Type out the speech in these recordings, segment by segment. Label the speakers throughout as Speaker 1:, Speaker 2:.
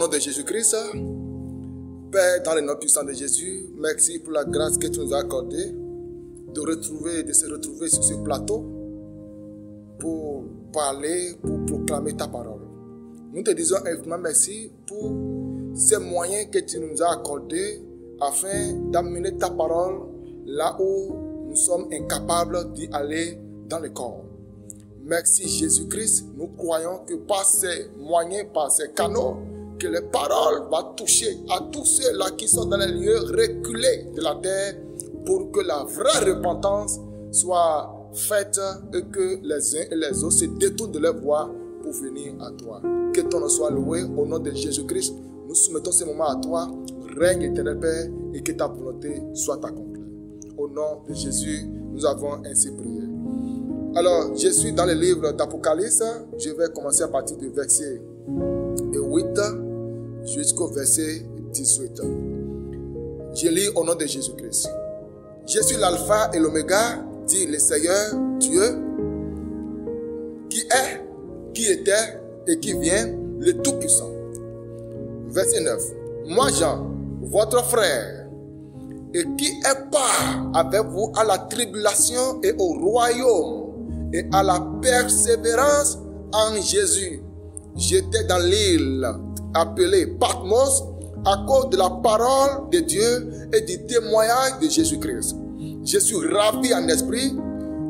Speaker 1: nom de Jésus-Christ, Père, dans le nom puissant de Jésus, merci pour la grâce que tu nous as accordée de se retrouver sur ce plateau pour parler, pour proclamer ta parole. Nous te disons infiniment merci pour ces moyens que tu nous as accordés afin d'amener ta parole là où nous sommes incapables d'y aller dans le corps. Merci Jésus-Christ, nous croyons que par ces moyens, par ces canaux, que les paroles vont toucher à tous ceux-là qui sont dans les lieux reculés de la terre pour que la vraie repentance soit faite et que les uns et les autres se détournent de leur voie pour venir à toi. Que ton nom soit loué au nom de Jésus-Christ. Nous soumettons ce moment à toi, règne éternel Père, et que ta volonté soit accomplie. Au nom de Jésus, nous avons ainsi prié. Alors, je suis dans le livre d'Apocalypse. Je vais commencer à partir du verset 8 jusqu'au verset 18. Je lis au nom de Jésus-Christ. Je suis l'alpha et l'oméga, dit le Seigneur Dieu, qui est, qui était et qui vient, le Tout-Puissant. Verset 9. Moi, Jean, votre frère, et qui est part avec vous à la tribulation et au royaume, et à la persévérance en Jésus. J'étais dans l'île appelée Patmos à cause de la parole de Dieu et du témoignage de Jésus-Christ. Je suis ravi en esprit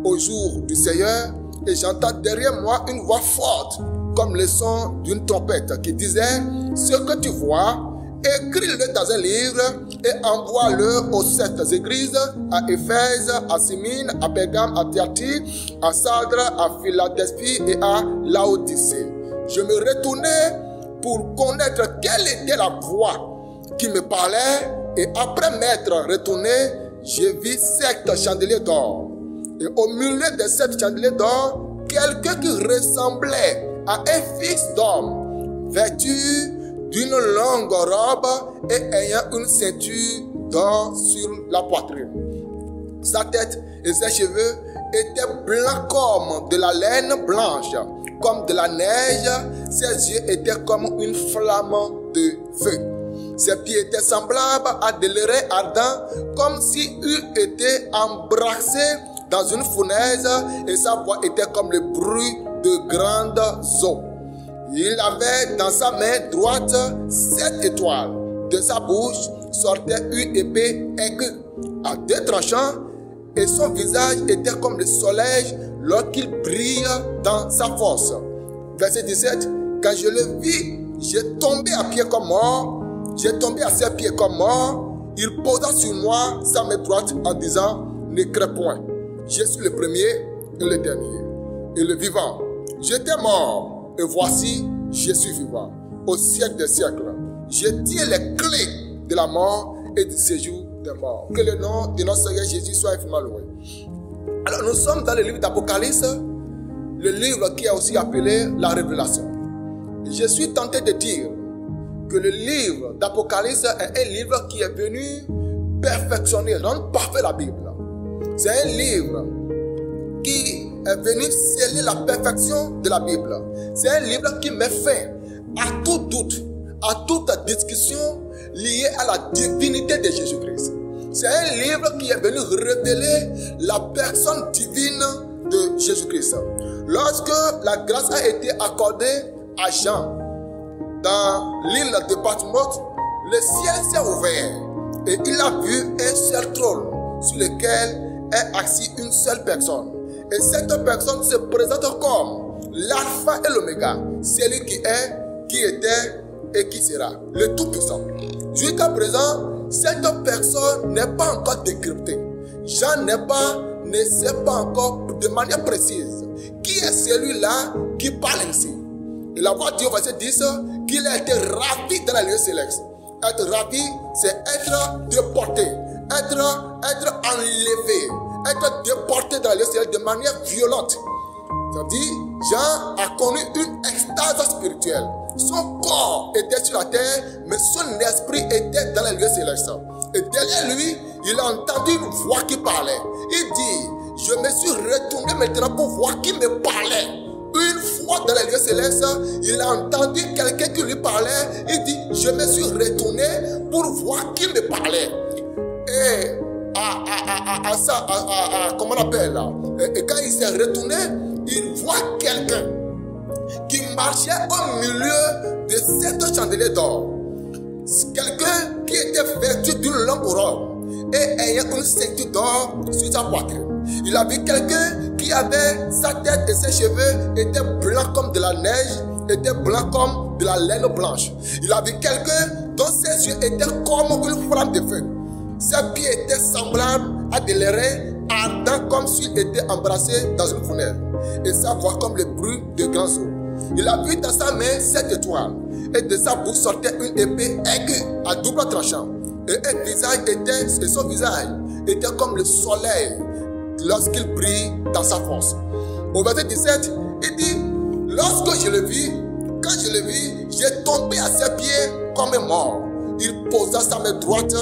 Speaker 1: au jour du Seigneur et j'entends derrière moi une voix forte comme le son d'une trompette qui disait: ce que tu vois, écris-le dans un livre et envoie-le aux 7 églises, à Éphèse, à Smyrne, à Pergame, à Thyatire, à Sardre, à Philadelphie et à Laodicée. Je me retournai pour connaître quelle était la voix qui me parlait, et après m'être retourné, je vis 7 chandeliers d'or. Et au milieu de 7 chandeliers d'or, quelqu'un qui ressemblait à un fils d'homme, vêtu d'une longue robe et ayant une ceinture d'or sur la poitrine. Sa tête et ses cheveux étaient blancs comme de la laine blanche, comme de la neige. Ses yeux étaient comme une flamme de feu. Ses pieds étaient semblables à des lérins ardents, comme s'il eût été embrassé dans une fournaise, et sa voix était comme le bruit de grandes eaux. Il avait dans sa main droite 7 étoiles. De sa bouche sortait une épée aiguë à 2 tranchants, et son visage était comme le soleil lorsqu'il brille dans sa force. Verset 17. Quand je le vis, j'ai tombé à pied comme mort. J'ai tombé à ses pieds comme mort. Il posa sur moi sa main droite en disant: ne crains point. Je suis le premier et le dernier et le vivant. J'étais mort. Et voici, je suis vivant au siècle des siècles. Je tiens les clés de la mort et du séjour des morts. Que le nom de notre Seigneur Jésus soit infiniment loué. Alors, nous sommes dans le livre d'Apocalypse, le livre qui est aussi appelé la Révélation. Je suis tenté de dire que le livre d'Apocalypse est un livre qui est venu perfectionner, rendre parfait la Bible. C'est un livre qui est venu sceller la perfection de la Bible. C'est un livre qui met fin à tout doute, à toute discussion liée à la divinité de Jésus-Christ. C'est un livre qui est venu révéler la personne divine de Jésus-Christ. Lorsque la grâce a été accordée à Jean dans l'île de Patmos, le ciel s'est ouvert et il a vu un seul trône sur lequel est assise une seule personne. Et cette personne se présente comme l'alpha et l'oméga, celui qui est, qui était et qui sera, le Tout-Puissant. Jusqu'à présent, cette personne n'est pas encore décryptée. Jean ne sait pas encore de manière précise qui est celui-là qui parle ici. Et la voix dit au verset 10 qu'il a été ravi dans la lieu céleste. Être ravi, c'est être déporté, être enlevé, être déporté dans le ciel de manière violente. C'est-à-dire, Jean a connu une extase spirituelle. Son corps était sur la terre, mais son esprit était dans les lieux célestes. Et derrière lui, il a entendu une voix qui parlait. Il dit: je me suis retourné maintenant pour voir qui me parlait. Une fois fois dans les lieux célestes, il a entendu quelqu'un qui lui parlait. Il dit, je me suis retourné pour voir qui me parlait. Et comment on appelle là? Et quand il s'est retourné, il voit quelqu'un qui marchait au milieu de 7 chandeliers d'or. Quelqu'un qui était vêtu d'une longue robe et ayant une ceinture d'or sur sa poitrine. Il a vu quelqu'un qui avait sa tête et ses cheveux étaient blancs comme de la neige, étaient blancs comme de la laine blanche. Il a vu quelqu'un dont ses yeux étaient comme une flamme de feu. Ses pieds étaient semblables à des reins ardents comme s'il était embrassé dans une fenêtre. Et sa voix comme le bruit de grands eaux. Il a vu dans sa main 7 étoiles. Et de sa bouche sortait une épée aiguë à double tranchant. Et son visage était comme le soleil lorsqu'il brille dans sa force. Au verset 17, il dit, lorsque je le vis, quand je le vis, j'ai tombé à ses pieds comme un mort. Il posa sa main droite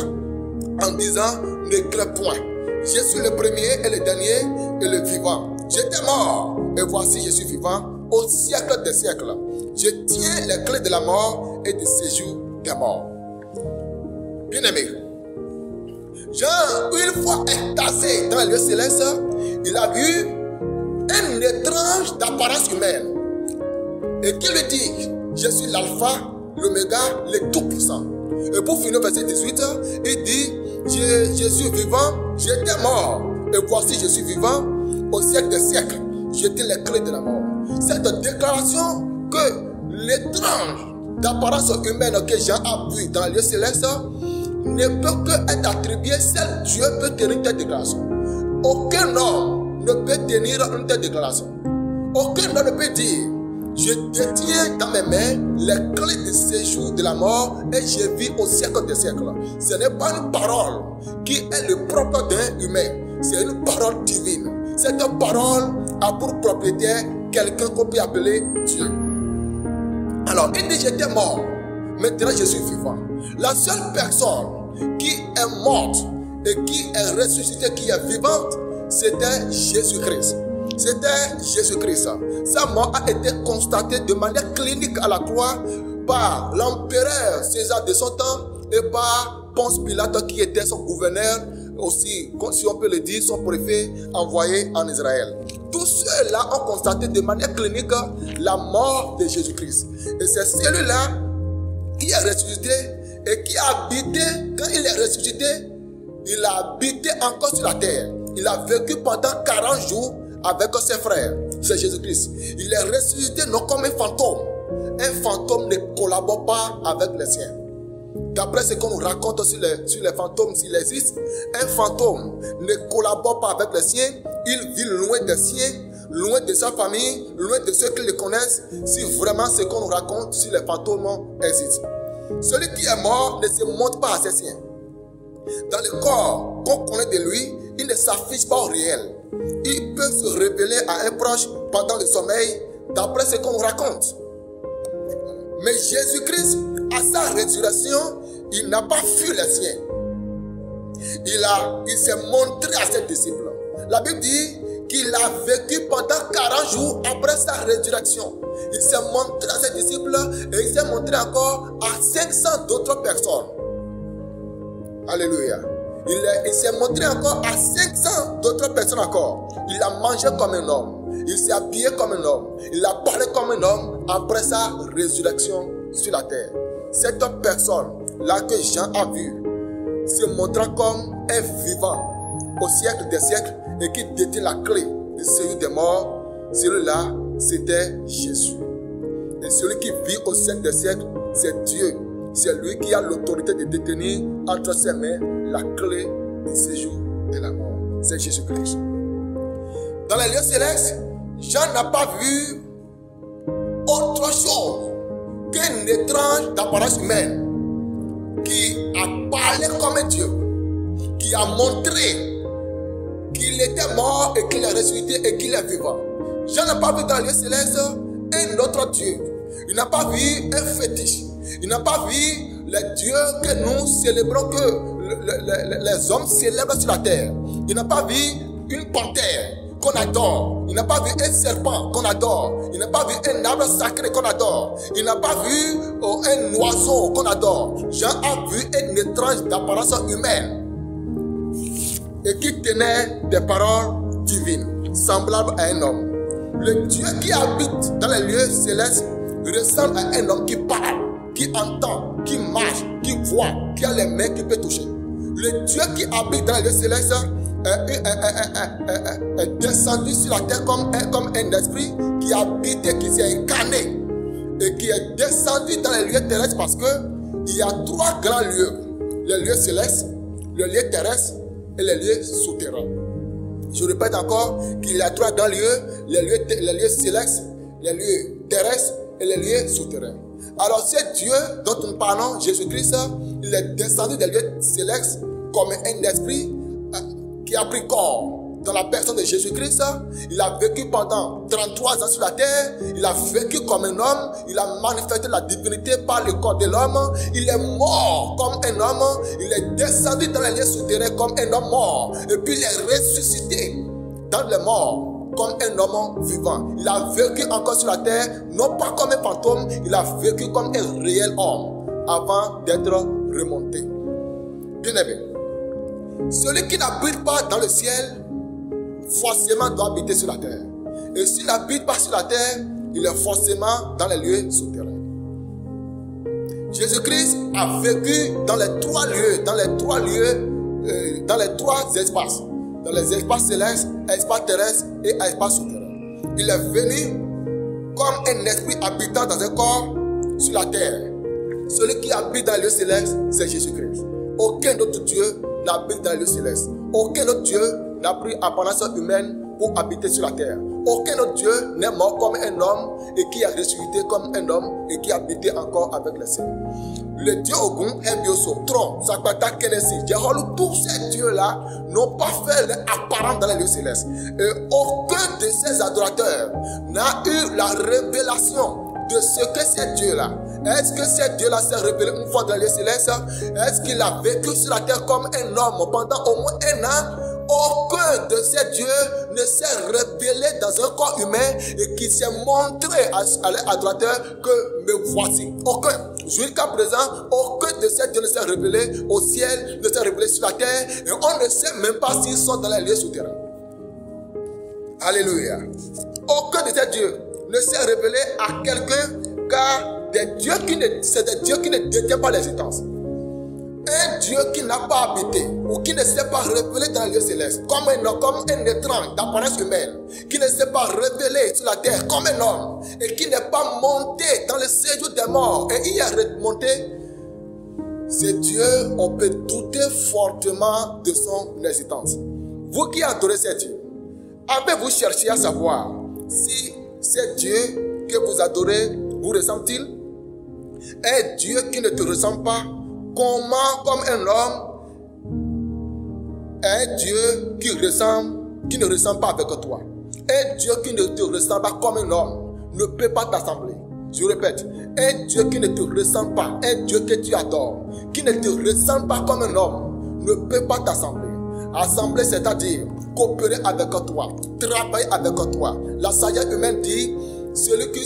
Speaker 1: en disant, ne crains point. Je suis le premier et le dernier et le vivant. J'étais mort et voici je suis vivant au siècle des siècles. Je tiens les clés de la mort et du séjour des morts. Bien-aimé, Jean, une fois extasé dans le lieu céleste, il a vu un étrange d'apparence humaine. Et qui lui dit, je suis l'alpha, l'oméga, le tout-puissant. Et pour finir, verset 18, il dit, je suis vivant, j'étais mort. Et voici, je suis vivant au siècle des siècles. J'étais les clés de la mort. Cette déclaration que l'étrange d'apparence humaine que Jean a vu dans le lieu céleste ne peut que être attribuée, seul Dieu peut tenir une telle déclaration. Aucun homme ne peut tenir une telle déclaration. Aucun homme ne peut dire, je détiens dans mes mains les clés du séjour de la mort et je vis au siècle des siècles. Ce n'est pas une parole qui est le propre d'un humain, c'est une parole divine. Cette parole a pour propriétaire quelqu'un qu'on peut appeler Dieu. Alors, il dit, j'étais mort, maintenant je suis vivant. La seule personne qui est morte et qui est ressuscitée, qui est vivante, c'était Jésus-Christ. C'était Jésus-Christ. Sa mort a été constatée de manière clinique à la croix par l'empereur César de son temps et par Ponce Pilate qui était son gouverneur, aussi, si on peut le dire, son préfet envoyé en Israël. Tous ceux-là ont constaté de manière clinique la mort de Jésus-Christ. Et c'est celui-là qui est ressuscité et qui a habité, quand il est ressuscité, il a habité encore sur la terre. Il a vécu pendant 40 jours avec ses frères. C'est Jésus-Christ. Il est ressuscité non comme un fantôme. Un fantôme ne collabore pas avec les siens. D'après ce qu'on nous raconte sur les fantômes, s'il existe, un fantôme ne collabore pas avec les siens. Il vit loin des siens, loin de sa famille, loin de ceux qui le connaissent, si vraiment ce qu'on nous raconte sur les fantômes existe. Celui qui est mort ne se montre pas à ses siens. Dans le corps qu'on connaît de lui, il ne s'affiche pas au réel. Il peut se révéler à un proche pendant le sommeil, d'après ce qu'on nous raconte. Mais Jésus-Christ, à sa résurrection, il n'a pas fui les siens. Il s'est montré à ses disciples. La Bible dit qu'il a vécu pendant 40 jours après sa résurrection. Il s'est montré à ses disciples et il s'est montré encore à 500 d'autres personnes. Alléluia. Il s'est montré encore à 500 d'autres personnes encore. Il a mangé comme un homme. Il s'est habillé comme un homme. Il a parlé comme un homme après sa résurrection sur la terre. Cette personne-là que Jean a vue se montrant comme un vivant au siècle des siècles et qui détient la clé de celui des morts, celui-là, c'était Jésus. Et celui qui vit au siècle des siècles, c'est Dieu. C'est lui qui a l'autorité de détenir entre ses mains la clé du séjour de la mort. C'est Jésus-Christ. Dans les lieux célestes, Jean n'a pas vu autre chose qu'un étrange d'apparence humaine qui a parlé comme un Dieu, qui a montré qu'il était mort et qu'il est ressuscité et qu'il est vivant. Jean n'a pas vu dans les lieux célestes un autre Dieu. Il n'a pas vu un fétiche. Il n'a pas vu les dieux que nous célébrons, que les hommes célèbrent sur la terre. Il n'a pas vu une panthère qu'on adore. Il n'a pas vu un serpent qu'on adore. Il n'a pas vu un arbre sacré qu'on adore. Il n'a pas vu un oiseau qu'on adore. Jean a vu un étrange d'apparence humaine et qui tenait des paroles divines, semblables à un homme. Le Dieu qui habite dans les lieux célestes ressemble à un homme qui parle, qui entend, qui marche, qui voit, qui a les mains qui peut toucher. Le Dieu qui habite dans les lieux célestes est descendu sur la terre comme un esprit qui habite et qui s'est incarné et qui est descendu dans les lieux terrestres parce que il y a trois grands lieux: les lieux célestes, les lieux terrestres et les lieux souterrains. Je répète encore qu'il y a trois grands lieux: les lieux célestes, les lieux terrestres et les lieux souterrains. Alors ce Dieu dont nous parlons, Jésus-Christ, il est descendu des lieux célestes comme un esprit qui a pris corps dans la personne de Jésus-Christ. Il a vécu pendant 33 ans sur la terre. Il a vécu comme un homme. Il a manifesté la divinité par le corps de l'homme. Il est mort comme un homme. Il est descendu dans les lieux souterrains comme un homme mort. Et puis il est ressuscité dans les morts comme un homme vivant. Il a vécu encore sur la terre, non pas comme un fantôme. Il a vécu comme un réel homme avant d'être remonté. Bien aimé, celui qui n'habite pas dans le ciel forcément doit habiter sur la terre. Et s'il n'habite pas sur la terre, il est forcément dans les lieux souterrains. Jésus-Christ a vécu dans les trois lieux, dans les trois espaces. Dans les espaces célestes, espaces terrestres et espaces souterrains. Il est venu comme un esprit habitant dans un corps sur la terre. Celui qui habite dans les lieux célestes, c'est Jésus-Christ. Aucun autre Dieu n'habite dans les lieux célestes. Aucun autre Dieu n'a pris apparence humaine pour habiter sur la terre. Aucun autre Dieu n'est mort comme un homme et qui a ressuscité comme un homme et qui a habité encore avec les saints. Le Dieu Ogun, Hebioso, Tron, Sakbata, Kenesi, Jeholu, tous ces dieux-là n'ont pas fait l'apparent dans les lieux célestes. Et aucun de ces adorateurs n'a eu la révélation de ce que ces dieux-là. Est-ce que ces dieux-là s'est révélé une fois dans les lieux célestes? Est-ce qu'il a vécu sur la terre comme un homme pendant au moins un an? Aucun de ces dieux ne s'est révélé dans un corps humain et qui s'est montré à l'adorateur que me voici. Aucun. Jusqu'à présent, aucun de ces dieux ne s'est révélé au ciel, ne s'est révélé sur la terre et on ne sait même pas s'ils sont dans les lieux souterrains. Alléluia. Aucun de ces dieux ne s'est révélé à quelqu'un car c'est des dieux qui ne détiennent pas l'existence. Un Dieu qui n'a pas habité ou qui ne s'est pas révélé dans les lieux célestes comme un étrange d'apparence humaine, qui ne s'est pas révélé sur la terre comme un homme et qui n'est pas monté dans le séjour des morts et y est remonté, ce Dieu, on peut douter fortement de son existence. Vous qui adorez ces dieux, avez-vous cherché à savoir si ces dieux que vous adorez vous ressemble-t-il? Un Dieu qui ne te ressemble pas, comment comme un homme? Un Dieu qui ne ressemble pas avec toi. Un Dieu qui ne te ressemble pas comme un homme ne peut pas t'assembler. Je répète, un Dieu qui ne te ressemble pas, un Dieu que tu adores, qui ne te ressemble pas comme un homme, ne peut pas t'assembler. Assembler, c'est-à-dire coopérer avec toi, travailler avec toi. La sagesse humaine dit, celui qui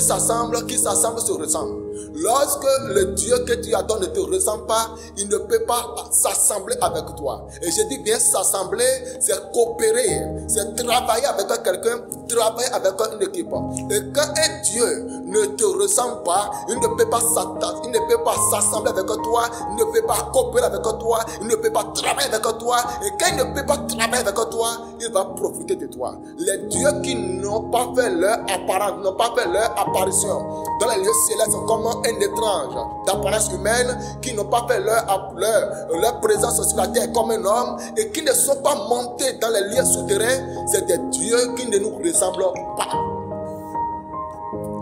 Speaker 1: s'assemble se ressemble. Lorsque le Dieu que tu adores ne te ressemble pas, il ne peut pas s'assembler avec toi. Et je dis bien s'assembler, c'est coopérer, c'est travailler avec quelqu'un, travailler avec une équipe. Et quand un Dieu ne te ressemble pas, il ne peut pas s'assembler avec toi, il ne peut pas coopérer avec toi, il ne peut pas travailler avec toi. Et quand il ne peut pas travailler avec toi, il va profiter de toi. Les dieux qui n'ont pas fait leur apparence, n'ont pas fait leur apparition dans les lieux célestes comme un étrange d'apparence humaine, qui n'ont pas fait leur présence sur la terre comme un homme et qui ne sont pas montés dans les lieux souterrains, c'est des dieux qui ne nous ressemblent pas.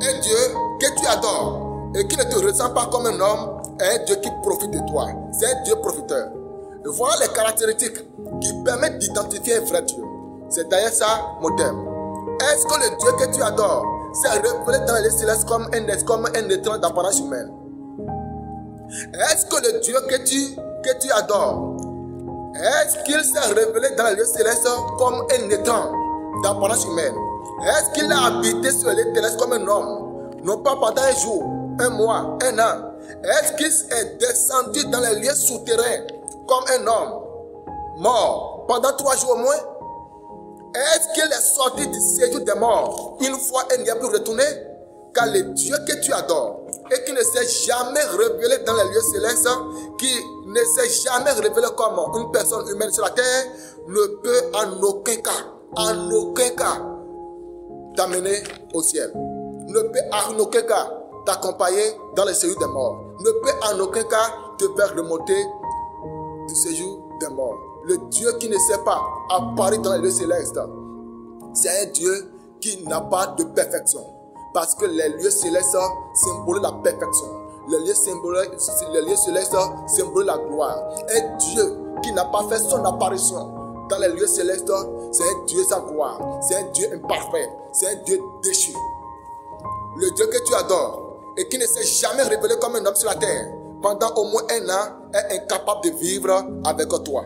Speaker 1: Un Dieu que tu adores et qui ne te ressemble pas comme un homme est un Dieu qui profite de toi. C'est un Dieu profiteur. Et voilà les caractéristiques qui permettent d'identifier un vrai Dieu. C'est d'ailleurs ça mon thème. Est-ce que le Dieu que tu adores s'est révélé dans les célestes comme un étrange d'apparence humaine? Est-ce que le Dieu que tu adores Est-ce qu'il s'est révélé dans les lieux célestes comme un étrange d'apparence humaine? Est-ce qu'il a habité sur les lieux célestes comme un homme, non pas pendant un jour, un mois, un an? Est-ce qu'il est descendu dans les lieux souterrains comme un homme mort pendant 3 jours au moins? Est-ce qu'il est sorti du séjour des morts une fois et n'y a plus retourné? Car le Dieu que tu adores et qui ne s'est jamais révélé dans les lieux célestes, qui ne s'est jamais révélé comme une personne humaine sur la terre, ne peut en aucun cas t'amener au ciel. Ne peut en aucun cas t'accompagner dans le séjour des morts. Ne peut en aucun cas te faire remonter du séjour des morts. Le Dieu qui ne sait pas apparaître dans les lieux célestes, c'est un Dieu qui n'a pas de perfection. Parce que les lieux célestes symbolisent la perfection. Les lieux célestes symbolisent la gloire. Un Dieu qui n'a pas fait son apparition dans les lieux célestes, c'est un Dieu sans gloire. C'est un Dieu imparfait. C'est un Dieu déchu. Le Dieu que tu adores et qui ne s'est jamais révélé comme un homme sur la terre, pendant au moins 1 an, est incapable de vivre avec toi.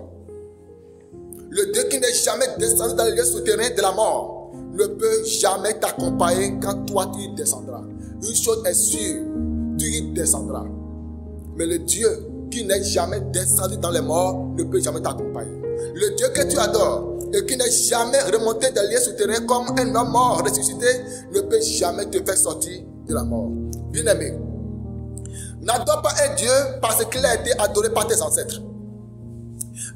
Speaker 1: Le Dieu qui n'est jamais descendu dans les lieux souterrains de la mort ne peut jamais t'accompagner quand toi tu y descendras. Une chose est sûre, tu y descendras. Mais le Dieu qui n'est jamais descendu dans les morts ne peut jamais t'accompagner. Le Dieu que tu adores et qui n'est jamais remonté dans les lieux souterrains comme un homme mort ressuscité ne peut jamais te faire sortir de la mort. Bien-aimé, n'adore pas un Dieu parce qu'il a été adoré par tes ancêtres.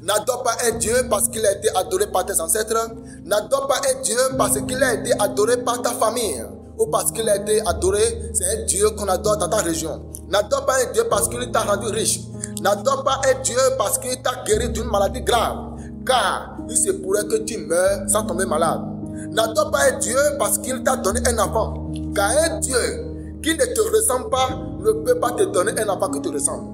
Speaker 1: N'adore pas un Dieu parce qu'il a été adoré par tes ancêtres. N'adore pas un Dieu parce qu'il a été adoré par ta famille. Ou parce qu'il a été adoré, c'est un Dieu qu'on adore dans ta région. N'adore pas un Dieu parce qu'il t'a rendu riche. N'adore pas un Dieu parce qu'il t'a guéri d'une maladie grave. Car il se pourrait que tu meurs sans tomber malade. N'adore pas un Dieu parce qu'il t'a donné un enfant. Car un Dieu qui ne te ressemble pas ne peut pas te donner un enfant qui te ressemble.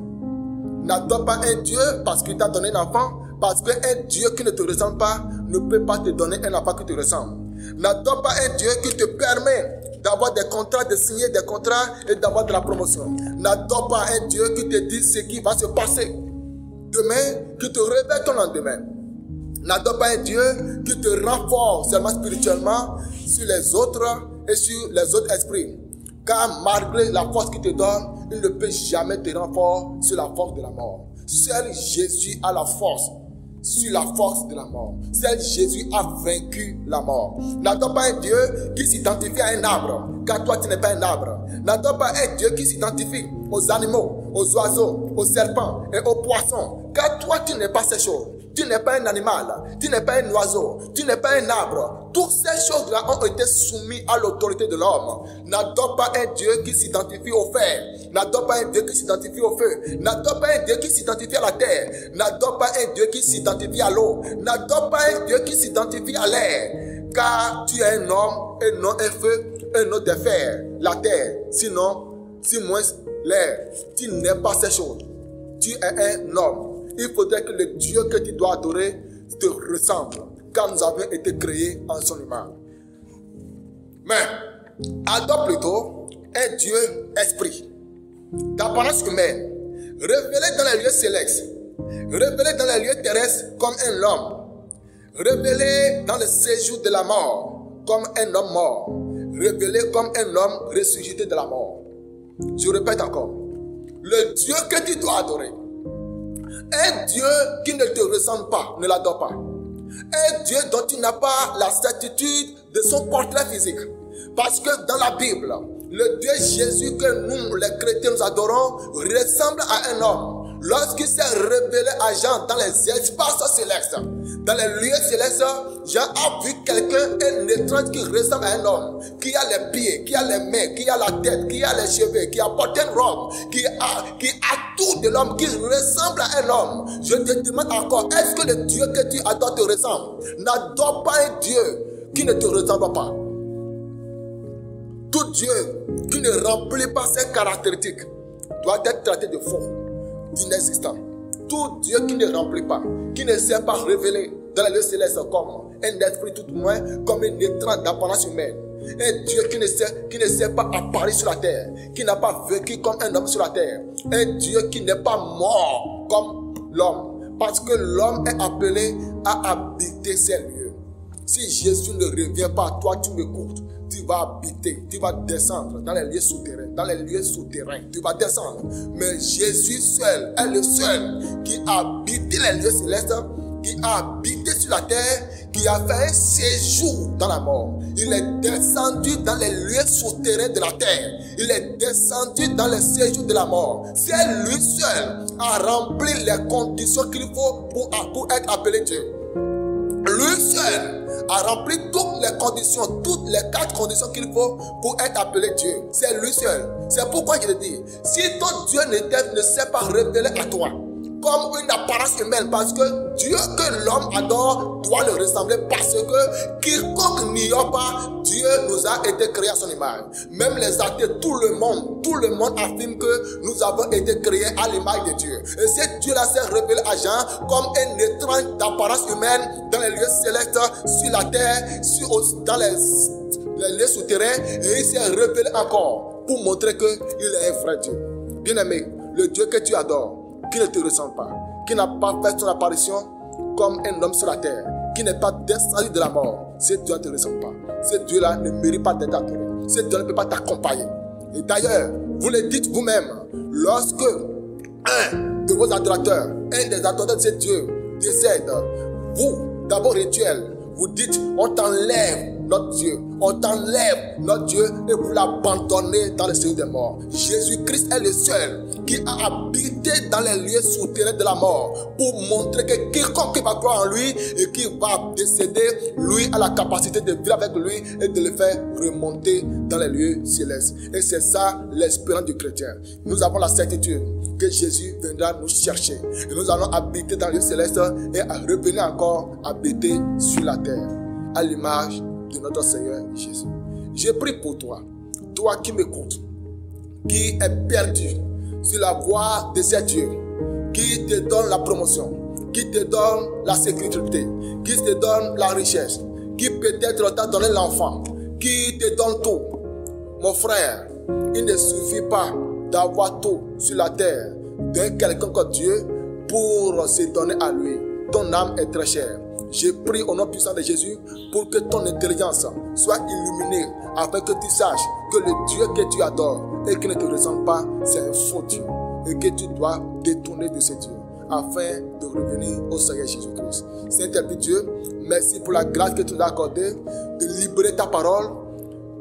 Speaker 1: N'adore pas un Dieu parce qu'il t'a donné un enfant, parce qu'un Dieu qui ne te ressemble pas ne peut pas te donner un enfant qui te ressemble. N'adore pas un Dieu qui te permet d'avoir des contrats, de signer des contrats et d'avoir de la promotion. N'adore pas un Dieu qui te dit ce qui va se passer demain, qui te révèle ton lendemain. N'adore pas un Dieu qui te renforce seulement spirituellement sur les autres et sur les autres esprits. Car malgré la force qu'il te donne, il ne peut jamais te renforcer sur la force de la mort. Seul Jésus a la force sur la force de la mort. Seul Jésus a vaincu la mort. N'adore pas un Dieu qui s'identifie à un arbre, car toi tu n'es pas un arbre. N'adore pas un Dieu qui s'identifie aux animaux, aux oiseaux, aux serpents et aux poissons, car toi tu n'es pas ces choses. Tu n'es pas un animal, tu n'es pas un oiseau, tu n'es pas un arbre. Toutes ces choses-là ont été soumises à l'autorité de l'homme. N'adore pas un Dieu qui s'identifie au fer. N'adore pas un Dieu qui s'identifie au feu. N'adore pas un Dieu qui s'identifie à la terre. N'adore pas un Dieu qui s'identifie à l'eau. N'adore pas un Dieu qui s'identifie à l'air. Car tu es un homme, et non un feu, un autre de fer, la terre. Sinon, si moins l'air, tu n'es pas ces choses. Tu es un homme. Il faudrait que le Dieu que tu dois adorer te ressemble, car nous avons été créés en son image. Mais, adore plutôt un Dieu esprit, d'apparence humaine, révélé dans les lieux célestes, révélé dans les lieux terrestres comme un homme, révélé dans le séjour de la mort comme un homme mort, révélé comme un homme ressuscité de la mort. Je répète encore, le Dieu que tu dois adorer, un Dieu qui ne te ressemble pas, ne l'adore pas. Un Dieu dont tu n'as pas la certitude de son portrait physique. Parce que dans la Bible, le Dieu Jésus que nous, les chrétiens, nous adorons, ressemble à un homme. Lorsqu'il s'est révélé à Jean dans les espaces célestes, dans les lieux célestes, Jean a vu quelqu'un, un étrange qui ressemble à un homme, qui a les pieds, qui a les mains, qui a la tête, qui a les cheveux, qui a porté une robe, qui a tout de l'homme, qui ressemble à un homme. Je te demande encore, est-ce que le Dieu que tu adores te ressemble? N'adore pas un Dieu qui ne te ressemble pas. Tout Dieu qui ne remplit pas ses caractéristiques doit être traité de faux, d'inexistant. Tout Dieu qui ne remplit pas, qui ne s'est pas révélé dans les lieux célestes comme un esprit tout au moins, comme une étrange d'apparence humaine. Un Dieu qui ne s'est pas apparu sur la terre, qui n'a pas vécu comme un homme sur la terre. Un Dieu qui n'est pas mort comme l'homme. Parce que l'homme est appelé à habiter ces lieux. Si Jésus ne revient pas à toi, tu m'écoutes. Tu vas habiter, tu vas descendre dans les lieux souterrains. Dans les lieux souterrains, tu vas descendre. Mais Jésus seul est le seul qui a habité les lieux célestes, qui a habité sur la terre, qui a fait un séjour dans la mort. Il est descendu dans les lieux souterrains de la terre. Il est descendu dans les séjours de la mort. C'est lui seul a rempli les conditions qu'il faut pour être appelé Dieu. Lui seul a rempli toutes les conditions, toutes les 4 conditions qu'il faut pour être appelé Dieu. C'est lui seul. C'est pourquoi je te dis, si ton Dieu ne s'est pas révélé à toi comme une apparence humaine, parce que Dieu que l'homme adore doit le ressembler, parce que quiconque n'ignore pas, Dieu nous a été créés à son image. Même les athées, tout le monde affirme que nous avons été créés à l'image de Dieu. Et ce Dieu-là s'est révélé à Jean comme un étrange d'apparence humaine dans les lieux célestes, sur la terre, dans les lieux souterrains, et il s'est révélé encore pour montrer qu'il est un vrai Dieu. Bien-aimé, le Dieu que tu adores, qui ne te ressemble pas, qui n'a pas fait son apparition comme un homme sur la terre, qui n'est pas descendu de la mort, ce Dieu ne te ressemble pas. Ce Dieu-là ne mérite pas d'être adoré. Ce Dieu ne peut pas t'accompagner. Et d'ailleurs, vous le dites vous-même, lorsque un de vos adorateurs, un des adorateurs de ce Dieu décède, vous, d'abord rituel, vous dites, on t'enlève notre Dieu, on t'enlève notre Dieu et vous l'abandonnez dans le séjour des morts. Jésus-Christ est le seul qui a habité dans les lieux souterrains de la mort pour montrer que quiconque va croire en lui et qui va décéder, lui a la capacité de vivre avec lui et de le faire remonter dans les lieux célestes. Et c'est ça l'espérance du chrétien. Nous avons la certitude que Jésus viendra nous chercher et nous allons habiter dans les lieux célestes et revenir encore habiter sur la terre à l'image de notre Seigneur Jésus. Je prie pour toi, toi qui m'écoutes, qui est perdu sur la voie de ces dieux, qui te donne la promotion, qui te donne la sécurité, qui te donne la richesse, qui peut-être t'a donné l'enfant, qui te donne tout. Mon frère, il ne suffit pas d'avoir tout sur la terre d'un quelconque Dieu pour se donner à lui. Ton âme est très chère. Je prie au nom puissant de Jésus pour que ton intelligence soit illuminée afin que tu saches que le Dieu que tu adores et qui ne te ressemble pas, c'est un faux Dieu et que tu dois détourner de ce Dieu afin de revenir au Seigneur Jésus-Christ. Saint-Esprit Dieu, merci pour la grâce que tu nous as accordée de libérer ta parole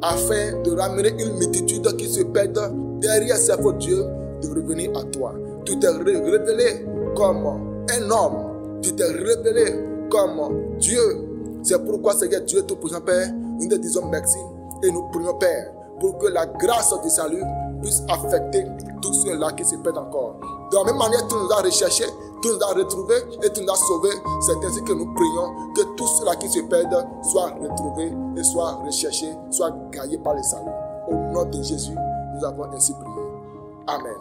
Speaker 1: afin de ramener une multitude qui se perd derrière ces faux dieux de revenir à toi. Tu t'es révélé comme un homme, tu t'es révélé comme Dieu. C'est pourquoi, Seigneur Dieu Tout-Puissant Père, nous te disons merci et nous prions, Père, pour que la grâce du salut puisse affecter tous ceux-là qui se perdent encore. De la même manière, tu nous as recherchés, tu nous as retrouvés et tu nous as sauvés. C'est ainsi que nous prions que tous ceux-là qui se perdent soient retrouvés et soient recherchés, soient gagnés par le salut. Au nom de Jésus, nous avons ainsi prié. Amen.